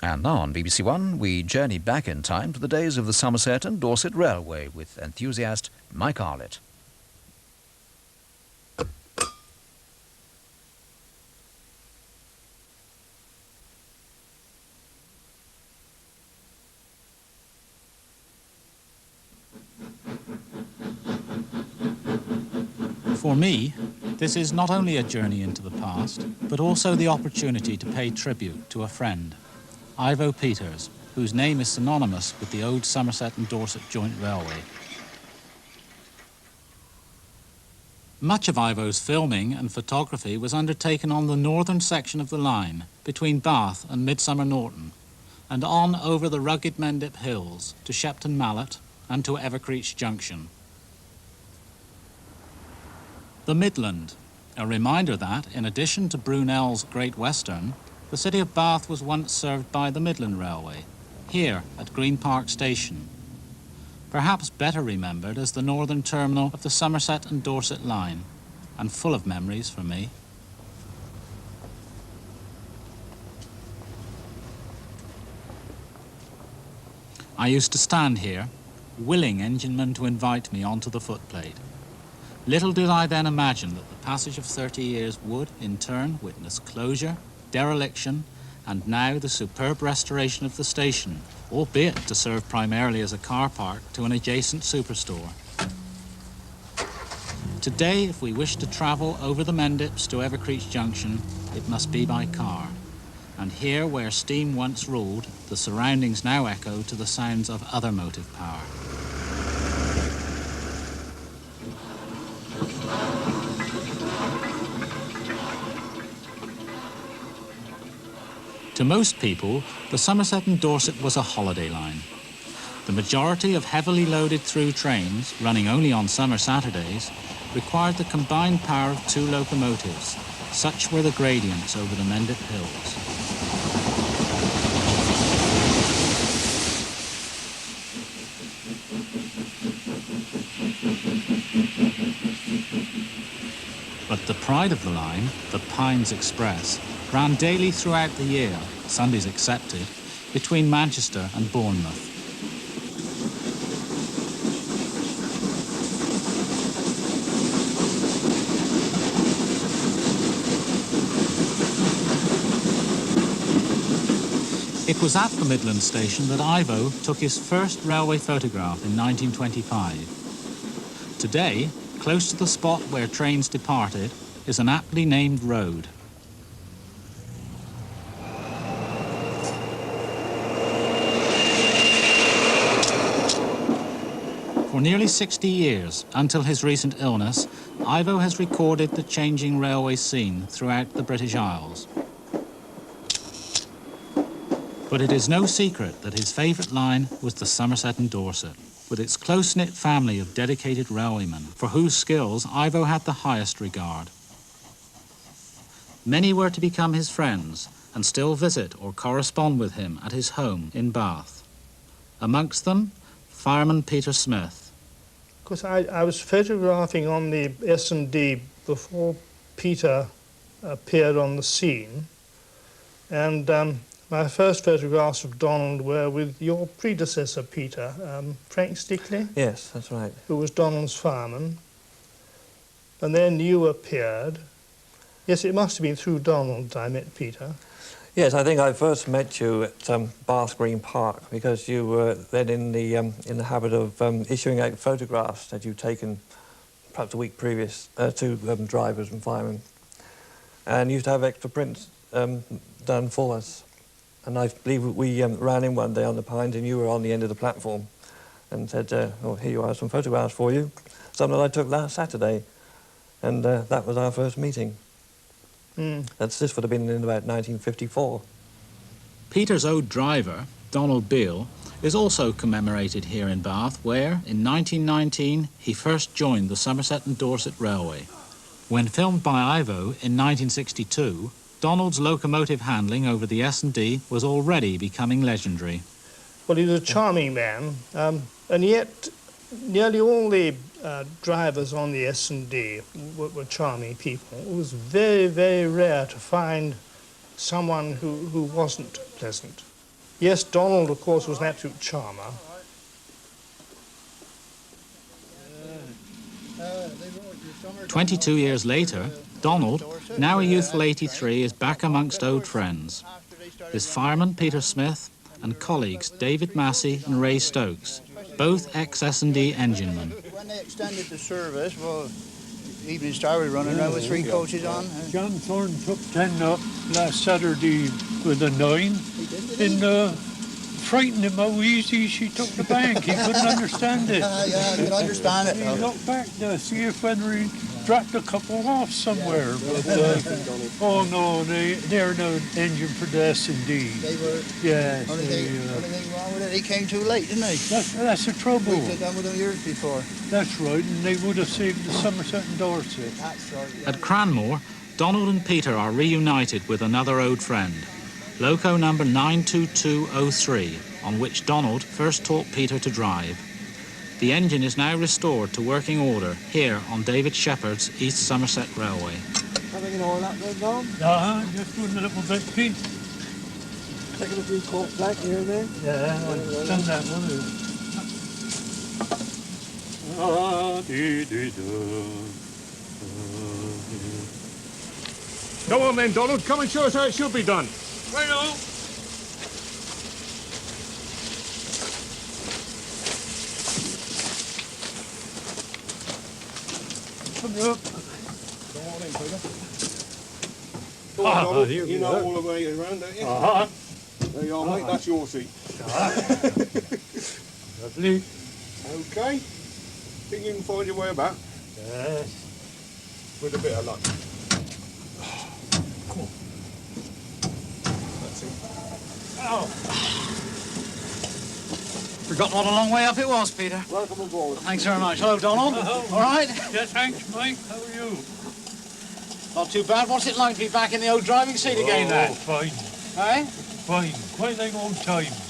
And now on BBC One, we journey back in time to the days of the Somerset and Dorset Railway with enthusiast Mike Arlett. For me, this is not only a journey into the past, but also the opportunity to pay tribute to a friend, Ivo Peters, whose name is synonymous with the old Somerset and Dorset Joint Railway. Much of Ivo's filming and photography was undertaken on the northern section of the line, between Bath and Midsummer Norton, and on over the rugged Mendip Hills to Shepton Mallet and to Evercreech Junction. The Midland, a reminder that, in addition to Brunel's Great Western, the city of Bath was once served by the Midland Railway, here at Green Park Station, perhaps better remembered as the northern terminal of the Somerset and Dorset line, and full of memories for me. I used to stand here, willing enginemen to invite me onto the footplate. Little did I then imagine that the passage of 30 years would, in turn, witness closure, dereliction, and now the superb restoration of the station, albeit to serve primarily as a car park to an adjacent superstore. Today, if we wish to travel over the Mendips to Evercreech Junction, it must be by car. And here, where steam once ruled, the surroundings now echo to the sounds of other motive power. To most people, the Somerset and Dorset was a holiday line. The majority of heavily loaded through trains, running only on summer Saturdays, required the combined power of two locomotives. Such were the gradients over the Mendip Hills. But the pride of the line, the Pines Express, ran daily throughout the year, Sundays excepted, between Manchester and Bournemouth. It was at the Midland station that Ivo took his first railway photograph in 1925. Today, close to the spot where trains departed, is an aptly named road. For nearly 60 years, until his recent illness, Ivo has recorded the changing railway scene throughout the British Isles. But it is no secret that his favourite line was the Somerset and Dorset, with its close-knit family of dedicated railwaymen, for whose skills Ivo had the highest regard. Many were to become his friends, and still visit or correspond with him at his home in Bath. Amongst them, fireman Peter Smith. Because I was photographing on the S&D before Peter appeared on the scene, and my first photographs of Donald were with your predecessor, Peter, Frank Stickley. Yes, that's right. Who was Donald's fireman. And then you appeared. Yes, it must have been through Donald I met Peter. Yes, I think I first met you at Bath Green Park because you were then in the habit of issuing out photographs that you'd taken perhaps a week previous to drivers and firemen, and used to have extra prints done for us. And I believe we ran in one day on the Pines, and you were on the end of the platform, and said, "Oh, here you are, some photographs for you." Something I took last Saturday, and that was our first meeting. This would have been in about 1954. Peter's old driver, Donald Beale, is also commemorated here in Bath, where, in 1919, he first joined the Somerset and Dorset Railway. When filmed by Ivo in 1962, Donald's locomotive handling over the S&D was already becoming legendary. Well, he was a charming man, and yet nearly all the drivers on the S&D were charming people. It was very, very rare to find someone who wasn't pleasant. Yes, Donald, of course, was an absolute charmer. 22 years later, Donald, now a youthful 83, is back amongst old friends. His fireman Peter Smith and colleagues David Massey and Ray Stokes, both ex-S&D enginemen. When they extended the service, well, Evening Star was running around with 3 coaches on. John Thorne took 10 up last Saturday with a 9. And frightened him how easy she took the bank. He couldn't understand it. Yeah, I can understand it. He looked back to see if whether he dropped a couple off somewhere. But, oh no, they're no engine for the S&D. They were. Yes. Only thing wrong with it, he came too late, didn't he? That's the trouble. We did that with them years before. That's right, and they would have saved the Somerset and Dorset. That's right. Yeah. At Cranmore, Donald and Peter are reunited with another old friend, loco number 92203, on which Donald first taught Peter to drive. The engine is now restored to working order here on David Shepherd's East Somerset Railway. Having an oil up there, Dom? Just doing a little bit, Pete. Taking a few quarts back here and there? Yeah, I've done that one. Go on then, Donald. Come and show us how it should be done. Right on. Come up. Go on then, Peter. Go on, Donald. Here You we know go. all the way around, don't you? Uh-huh. There you are, mate. That's your seat. Lovely. Okay. Think you can find your way about Yes. with a bit of luck. Come on. That's it. Forgotten what a long way up it was, Peter. Welcome aboard. Thanks very much. Hello, Donald. All right? Yeah, thanks, Mike. How are you? Not too bad. What's it like to be back in the old driving seat again, Oh, then? fine. Eh? Fine. Quite like old times.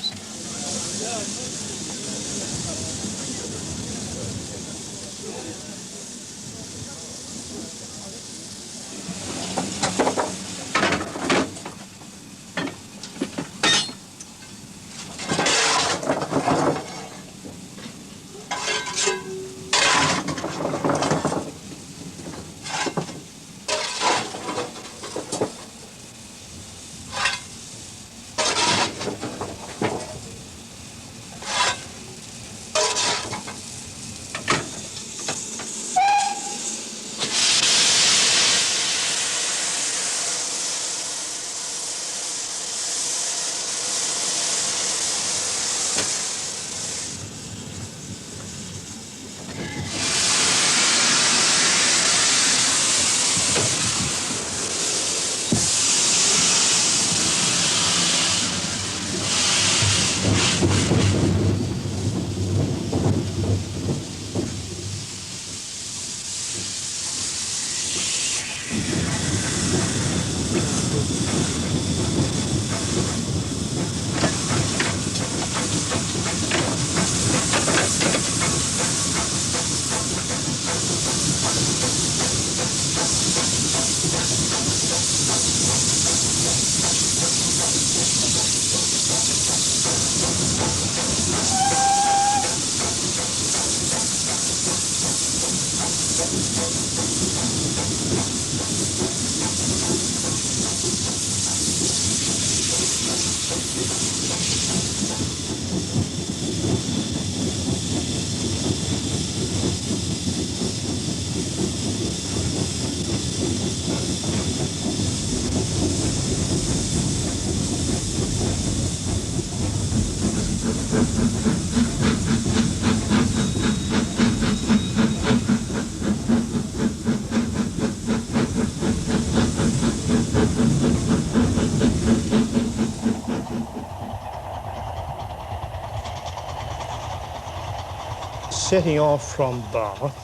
Setting off from Bath,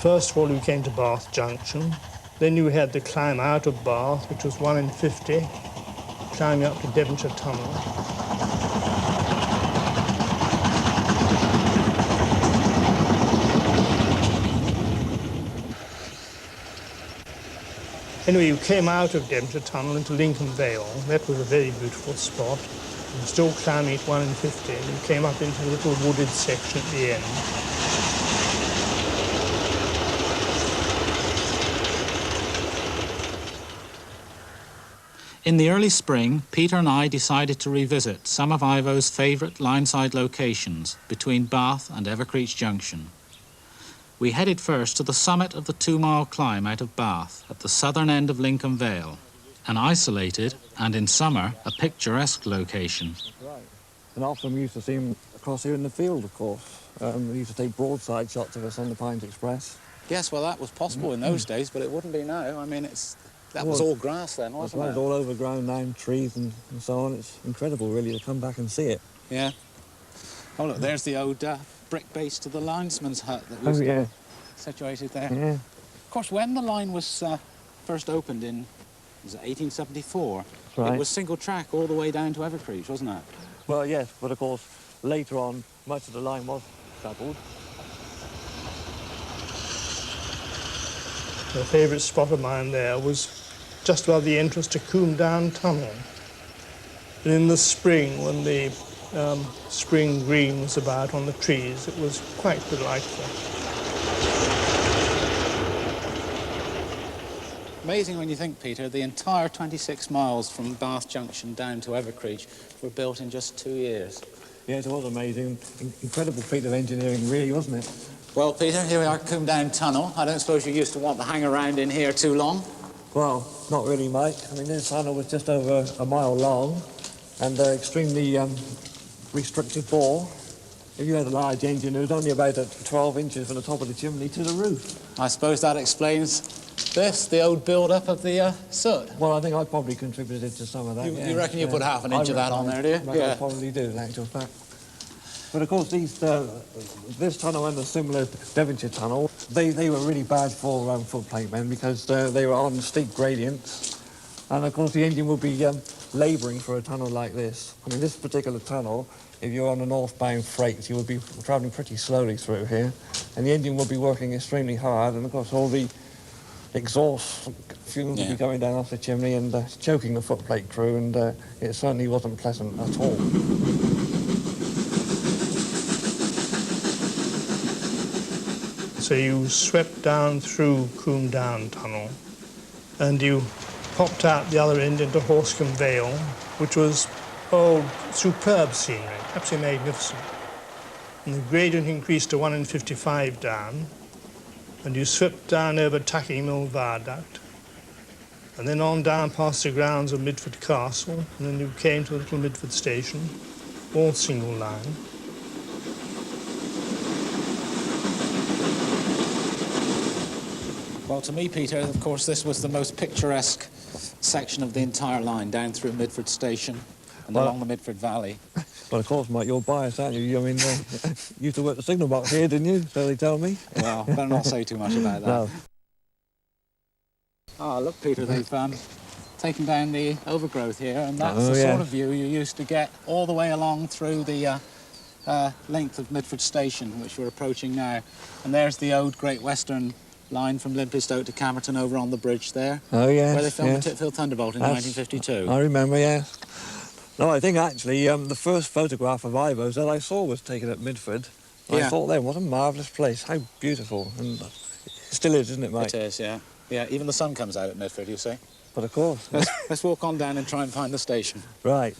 first of all you came to Bath Junction, then you had to climb out of Bath, which was 1 in 50, climbing up to Devonshire Tunnel. Anyway, you came out of Devonshire Tunnel into Lincoln Vale. That was a very beautiful spot. You were still climbing at 1 in 50, and you came up into a little wooded section at the end. In the early spring, Peter and I decided to revisit some of Ivo's favourite line-side locations between Bath and Evercreech Junction. We headed first to the summit of the 2-mile climb out of Bath at the southern end of Lincoln Vale, an isolated and, in summer, a picturesque location. Right. And often we used to see them across here in the field, of course. We used to take broadside shots of us on the Pines Express. Yes, well, that was possible in those days, but it wouldn't be now. I mean, that was all grass then, wasn't it? It was all overgrown now, trees and so on. It's incredible, really, to come back and see it. Yeah. Oh, look, there's the old brick base to the linesman's hut that was situated there. Yeah. Of course, when the line was first opened in, was it 1874? Right. It was single track all the way down to Evercreech, wasn't it? Well, yes, but of course, later on, much of the line was doubled. The favourite spot of mine there was just above the entrance to Combe Down Tunnel. And in the spring, when the spring green was about on the trees, it was quite delightful. Amazing when you think, Peter, the entire 26 miles from Bath Junction down to Evercreech were built in just 2 years. Yes, it was amazing. Incredible feat of engineering, really, wasn't it? Well, Peter, here we are at Combe Down Tunnel. I don't suppose you used to want to hang around in here too long? Well, not really, Mike. I mean, this tunnel was just over a mile long and extremely restricted bore. If you had a large engine, it was only about 12 inches from the top of the chimney to the roof. I suppose that explains this, the old build-up of the soot. Well, I think I probably contributed to some of that. You reckon you put half an inch of that on there, do you? I probably do, in actual fact. But of course, this tunnel and the similar Devonshire tunnel, they were really bad for footplate men because they were on steep gradients. And of course, the engine would be labouring for a tunnel like this. I mean, this particular tunnel, if you're on a northbound freight, you would be travelling pretty slowly through here. And the engine would be working extremely hard. And of course, all the exhaust fumes would be going down off the chimney and choking the footplate crew. And it certainly wasn't pleasant at all. So you swept down through Combe Down Tunnel and you popped out the other end into Horsecombe Vale, which was, superb scenery, absolutely magnificent. And the gradient increased to 1 in 55 down, and you swept down over Tucking Mill Viaduct, and then on down past the grounds of Midford Castle, and then you came to the little Midford station, all single line. Well, to me, Peter, of course, this was the most picturesque section of the entire line, down through Midford Station and along the Midford Valley. Well, of course, Mike, you're biased, aren't you? I mean, you used to work the signal box here, didn't you? So they tell me. Well, better not say too much about that. No. Ah, look, Peter, they've taken down the overgrowth here, and that's the sort of view you used to get all the way along through the length of Midford Station, which we're approaching now. And there's the old Great Western line from Limplestoke to Camerton over on the bridge there. Oh, yes. Where they filmed the Titfield Thunderbolt in 1952. I remember, yes. No, I think actually the first photograph of Ivo's that I saw was taken at Midford. I thought then, what a marvellous place, how beautiful. And it still is, isn't it, Mike? It is, yeah. Yeah, even the sun comes out at Midford, you see. But of course. Let's walk on down and try and find the station. Right.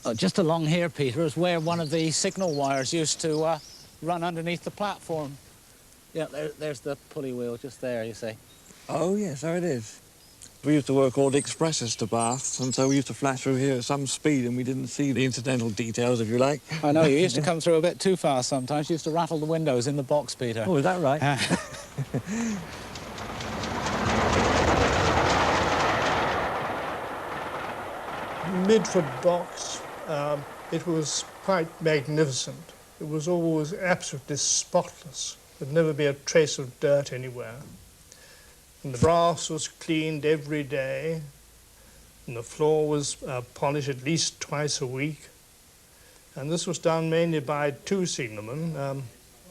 Oh, just along here, Peter, is where one of the signal wires used to run underneath the platform. Yeah, there's the pulley wheel just there, you see. Oh, yes, there it is. We used to work all the expresses to Bath, and so we used to flash through here at some speed, and we didn't see the incidental details, if you like. I know, you used to come through a bit too fast sometimes. You used to rattle the windows in the box, Peter. Oh, is that right? Midford box, it was quite magnificent. It was always absolutely spotless. There'd never be a trace of dirt anywhere. And the brass was cleaned every day, and the floor was polished at least twice a week. And this was done mainly by two signalmen,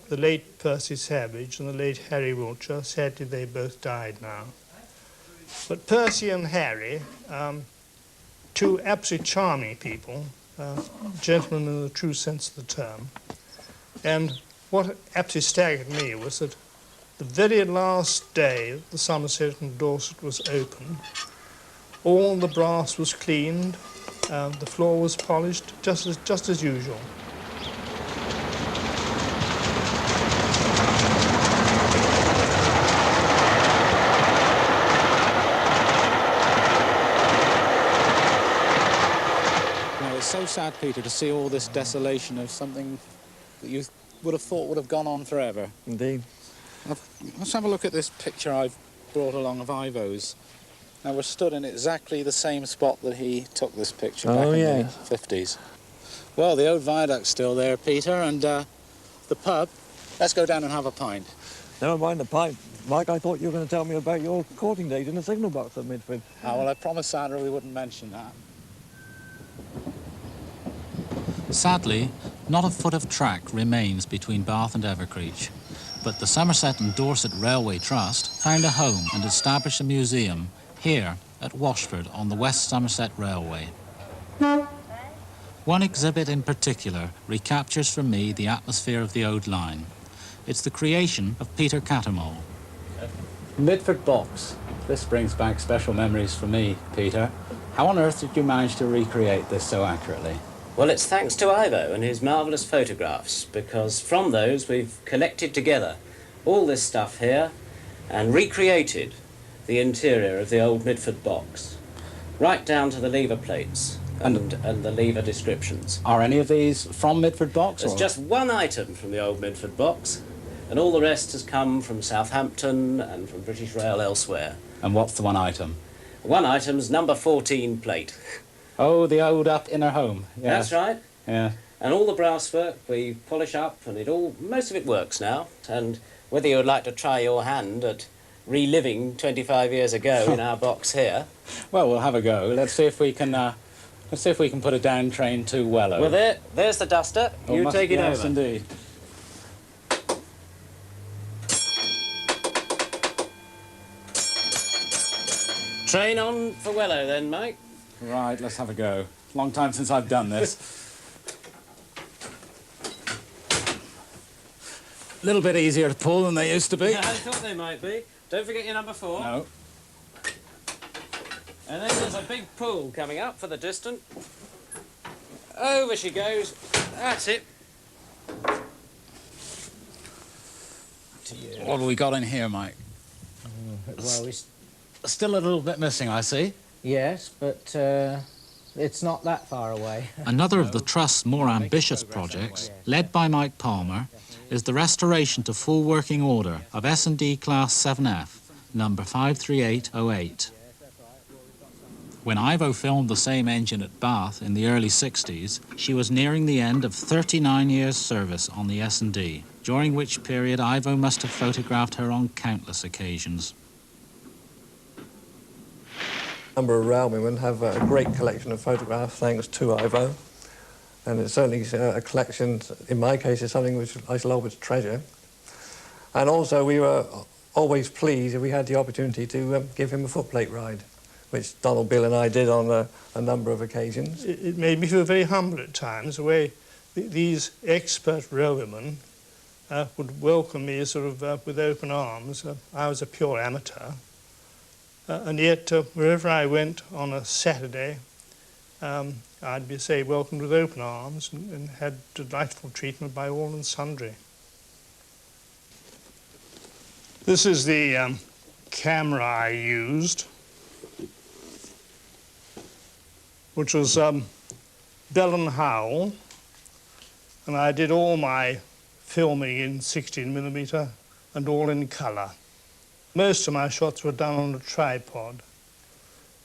the late Percy Savage and the late Harry Wiltshire. Sadly, they both died now. But Percy and Harry, two absolutely charming people, gentlemen in the true sense of the term. And what absolutely staggered me was that the very last day the Somerset and Dorset was open, all the brass was cleaned, the floor was polished, just as usual. It's so sad, Peter, to see all this desolation of something that you would have thought would have gone on forever. Indeed. Let's have a look at this picture I've brought along of Ivo's. Now, we're stood in exactly the same spot that he took this picture back in the 50s. Well, the old viaduct's still there, Peter, and the pub. Let's go down and have a pint. Never mind the pint. Mike, I thought you were going to tell me about your courting days in the signal box at Midford. Ah, well, I promised Sandra we wouldn't mention that. Sadly, not a foot of track remains between Bath and Evercreech, but the Somerset and Dorset Railway Trust found a home and established a museum here at Washford on the West Somerset Railway. One exhibit in particular recaptures for me the atmosphere of the old line. It's the creation of Peter Cattermole. Midford box. This brings back special memories for me, Peter. How on earth did you manage to recreate this so accurately? Well, it's thanks to Ivo and his marvellous photographs, because from those we've collected together all this stuff here and recreated the interior of the old Midford box, right down to the lever plates and the lever descriptions. Are any of these from Midford box? There's just one item from the old Midford box, and all the rest has come from Southampton and from British Rail elsewhere. And what's the one item? One item's number 14 plate. Oh, the old up inner home. Yes. That's right. Yeah. And all the brasswork we polish up, and most of it works now. And whether you would like to try your hand at reliving 25 years ago in our box here. Well, we'll have a go. Let's see if we can put a down train to Wellow. Well, there's the duster. You take it over. Yes, indeed. Train on for Wellow then, Mike. Right, let's have a go. Long time since I've done this. A little bit easier to pull than they used to be. Yeah, I thought they might be. Don't forget your number 4. No. And then there's a big pull coming up for the distant. Over she goes. That's it. What have we got in here, Mike? Well, Still a little bit missing, I see. yes, but it's not that far away. Another of the Trust's more ambitious projects, led by Mike Palmer, is the restoration to full working order of S&D Class 7F, number 53808. When Ivo filmed the same engine at Bath in the early 60s, she was nearing the end of 39 years' service on the S&D, during which period Ivo must have photographed her on countless occasions. A number of railmen have a great collection of photographs thanks to Ivo, and it's certainly a collection, in my case, is something which I shall always treasure. And also we were always pleased if we had the opportunity to give him a footplate ride, which Donald, Bill and I did on a number of occasions. It made me feel very humble at times, the way these expert railwomen would welcome me sort of with open arms. I was a pure amateur. And yet, wherever I went on a Saturday, I'd be, say, welcomed with open arms and had delightful treatment by all and sundry. This is the camera I used, which was Bell & Howell, and I did all my filming in 16mm and all in colour. Most of my shots were done on a tripod.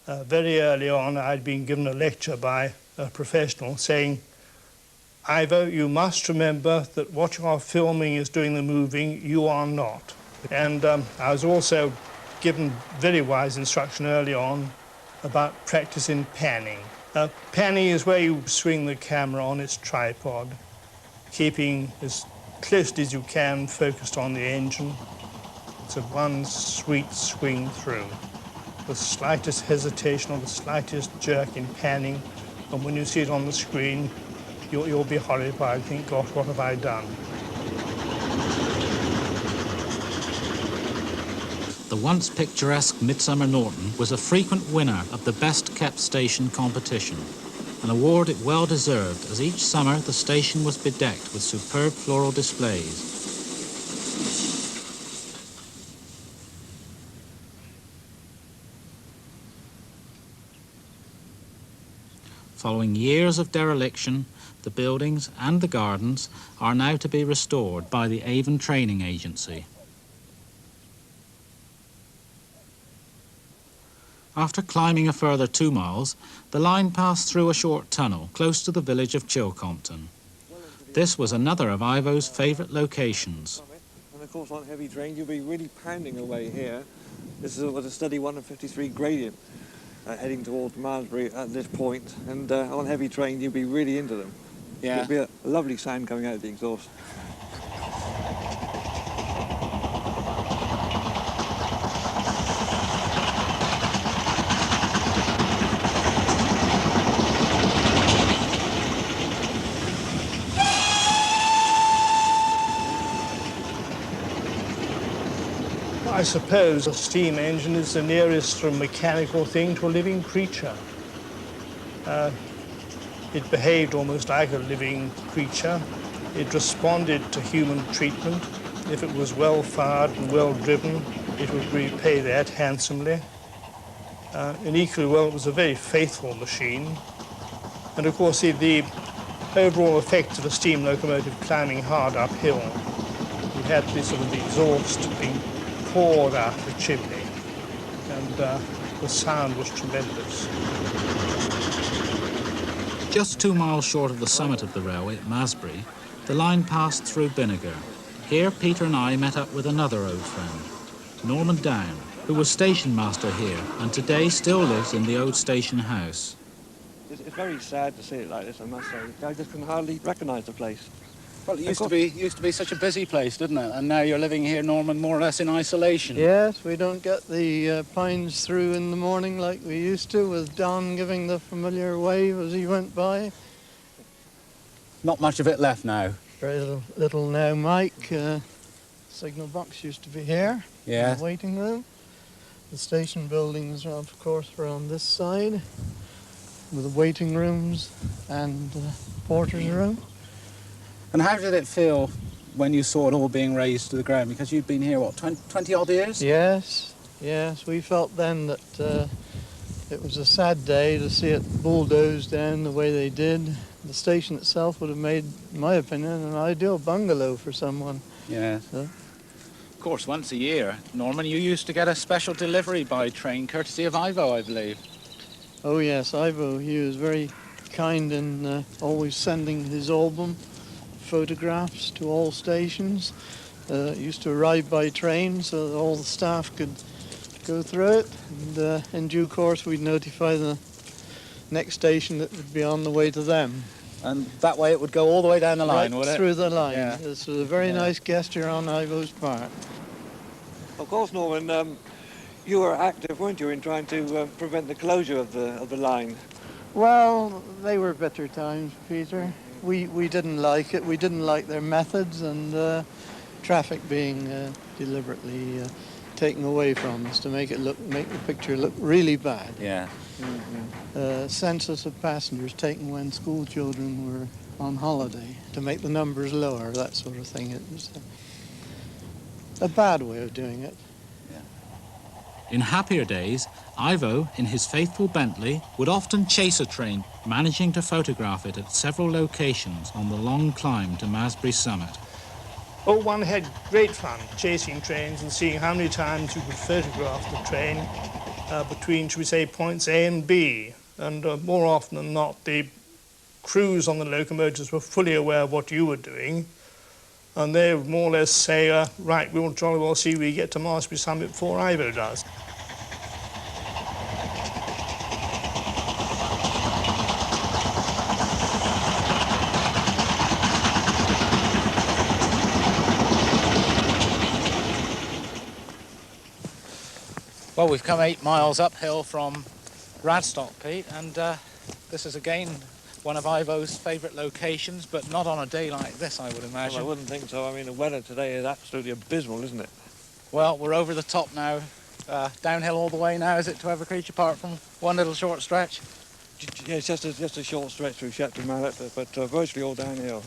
Very early on, I'd been given a lecture by a professional saying, Ivo, you must remember that what you are filming is doing the moving, you are not. And I was also given very wise instruction early on about practicing panning. Panning is where you swing the camera on its tripod, keeping as closely as you can, focused on the engine. It's a one sweet swing through. The slightest hesitation or the slightest jerk in panning, and when you see it on the screen, you'll be horrified, think, gosh, what have I done? The once picturesque Midsummer Norton was a frequent winner of the Best Kept Station competition, an award it well deserved, as each summer the station was bedecked with superb floral displays. Following years of dereliction, the buildings and the gardens are now to be restored by the Avon Training Agency. After climbing a further 2 miles, the line passed through a short tunnel close to the village of Chilcompton. This was another of Ivo's favourite locations. And of course on heavy terrain you'll be really pounding away here. This was a steady 153 gradient heading towards Malmesbury at this point, and on heavy terrain you'll be really into them. Yeah. There'll be a lovely sound coming out of the exhaust. I suppose a steam engine is the nearest from mechanical thing to a living creature. It behaved almost like a living creature. It responded to human treatment. If it was well fired and well driven, it would repay that handsomely. And equally well, it was a very faithful machine. And of course, the overall effect of a steam locomotive climbing hard uphill, you had this sort of the exhaust being poured out the chimney, and the sound was tremendous. Just 2 miles short of the summit of the railway at Masbury, the line passed through Binniger. Here Peter and I met up with another old friend, Norman Down, who was station master here and today still lives in the old station house. It's very sad to see it like this, I must say. I just can hardly recognise the place. Well, it used to be such a busy place, didn't it? And now you're living here, Norman, more or less in isolation. Yes, we don't get the pines through in the morning like we used to, with Don giving the familiar wave as he went by. Not much of it left now. Very little now, Mike. Signal box used to be here. Yeah. The waiting room. The station buildings, of course, were on this side, with the waiting rooms and porter's room. And how did it feel when you saw it all being razed to the ground? Because you'd been here, what, 20 odd years? Yes, yes. We felt then that it was a sad day to see it bulldozed down the way they did. The station itself would have made, in my opinion, an ideal bungalow for someone. Yeah. So. Of course, once a year, Norman, you used to get a special delivery by train, courtesy of Ivo, I believe. Oh yes, Ivo. He was very kind in always sending his album photographs to all stations. It used to arrive by train so that all the staff could go through it, and in due course we'd notify the next station that would be on the way to them. And that way it would go all the way down the line, right would it? Through the line. Yeah. This was a very nice gesture on Ivo's part. Of course, Norman, you were active, weren't you, in trying to prevent the closure of the line? Well, they were better times, Peter. We didn't like it. We didn't like their methods, and traffic being deliberately taken away from us to make the picture look really bad. Yeah. Census of passengers taken when school children were on holiday to make the numbers lower, that sort of thing. It was a bad way of doing it. In happier days, Ivo, in his faithful Bentley, would often chase a train, managing to photograph it at several locations on the long climb to Masbury summit. Oh, one had great fun chasing trains and seeing how many times you could photograph the train between, should we say, points A and B. And more often than not, the crews on the locomotives were fully aware of what you were doing. And they would more or less say, right, we'll jolly well see we get to Masbury summit before Ivo does. Well, we've come 8 miles uphill from Radstock, Pete, and this is again one of Ivo's favourite locations, but not on a day like this, I would imagine. Well, I wouldn't think so. I mean, the weather today is absolutely abysmal, isn't it? Well, we're over the top now. Downhill all the way now, is it, to Evercreech, apart from one little short stretch? Yeah, it's just a short stretch through Shepton Mallet, but virtually all downhill.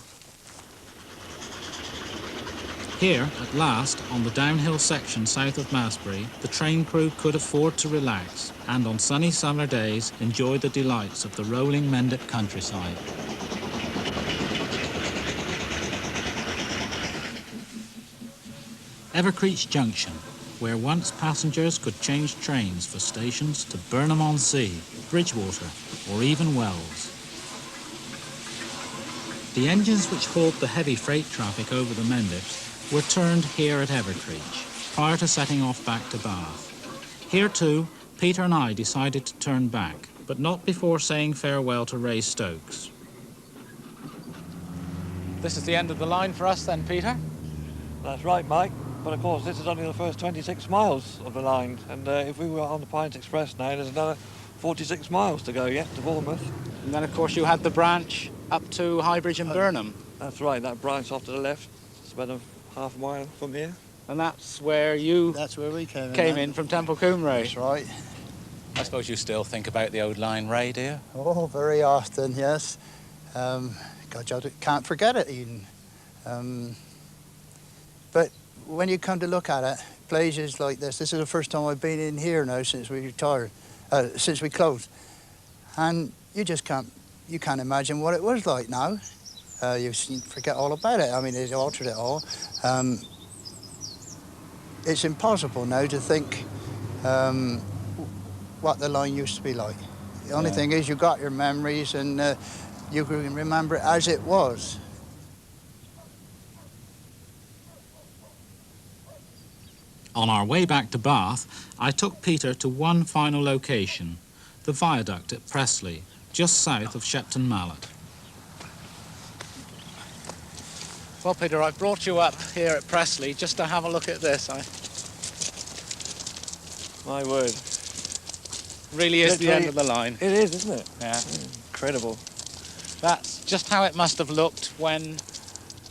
Here, at last, on the downhill section south of Masbury, the train crew could afford to relax and on sunny summer days enjoy the delights of the rolling Mendip countryside. Evercreech Junction, where once passengers could change trains for stations to Burnham-on-Sea, Bridgewater, or even Wells. The engines which hauled the heavy freight traffic over the Mendips were turned here at Evercreech, prior to setting off back to Bath. Here too, Peter and I decided to turn back, but not before saying farewell to Ray Stokes. This is the end of the line for us then, Peter? That's right, Mike. But of course, this is only the first 26 miles of the line, and if we were on the Pines Express now, there's another 46 miles to go yet to Bournemouth. And then, of course, you had the branch up to Highbridge and Burnham. That's right, that branch off to the left. It's about half a mile from here. And that's where you we came in from Temple Coombe. That's right. I suppose you still think about the old line, Ray, do you? Oh, very often, yes. God, you can't forget it even. But when you come to look at it, places like this is the first time I've been in here now since we retired, since we closed. And you just can't imagine what it was like now. You forget all about it. I mean, they've altered it all. It's impossible now to think what the line used to be like. The only thing is you've got your memories and you can remember it as it was. On our way back to Bath, I took Peter to one final location, the viaduct at Pressley, just south of Shepton Mallet. Well, Peter, I've brought you up here at Pressley just to have a look at this. My word. Really is the end of the line. It is, isn't it? Yeah. Incredible. That's just how it must have looked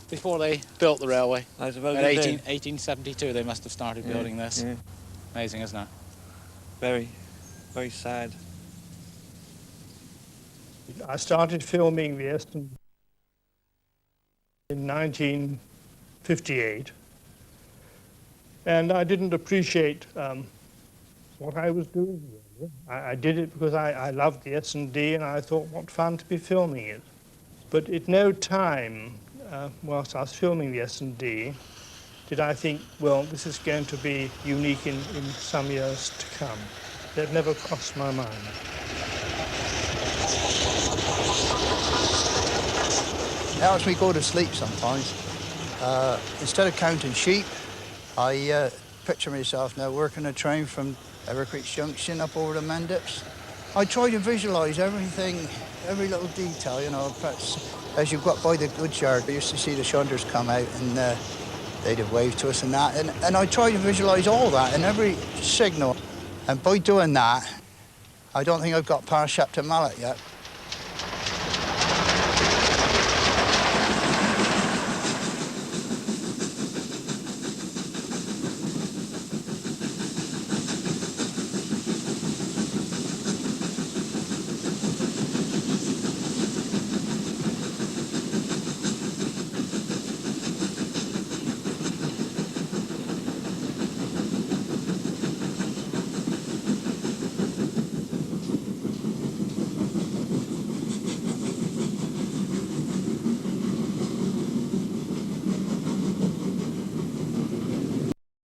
before they built the railway. I suppose in 1872 they must have started building this. Yeah. Amazing, isn't it? Very, very sad. I started filming the Eston in 1958, and I didn't appreciate what I was doing. Really. I did it because I loved the S&D, and I thought, what fun to be filming it. But at no time, whilst I was filming the S&D, did I think, well, this is going to be unique in some years to come. That never crossed my mind. It helps me go to sleep sometimes. Instead of counting sheep, I picture myself now working a train from Evercreech Junction up over the Mendips. I try to visualise everything, every little detail, you know. Perhaps as you got by the goods yard, we used to see the shunters come out and they'd have waved to us and that. And I try to visualise all that in every signal. And by doing that, I don't think I've got past Shepton Mallet yet.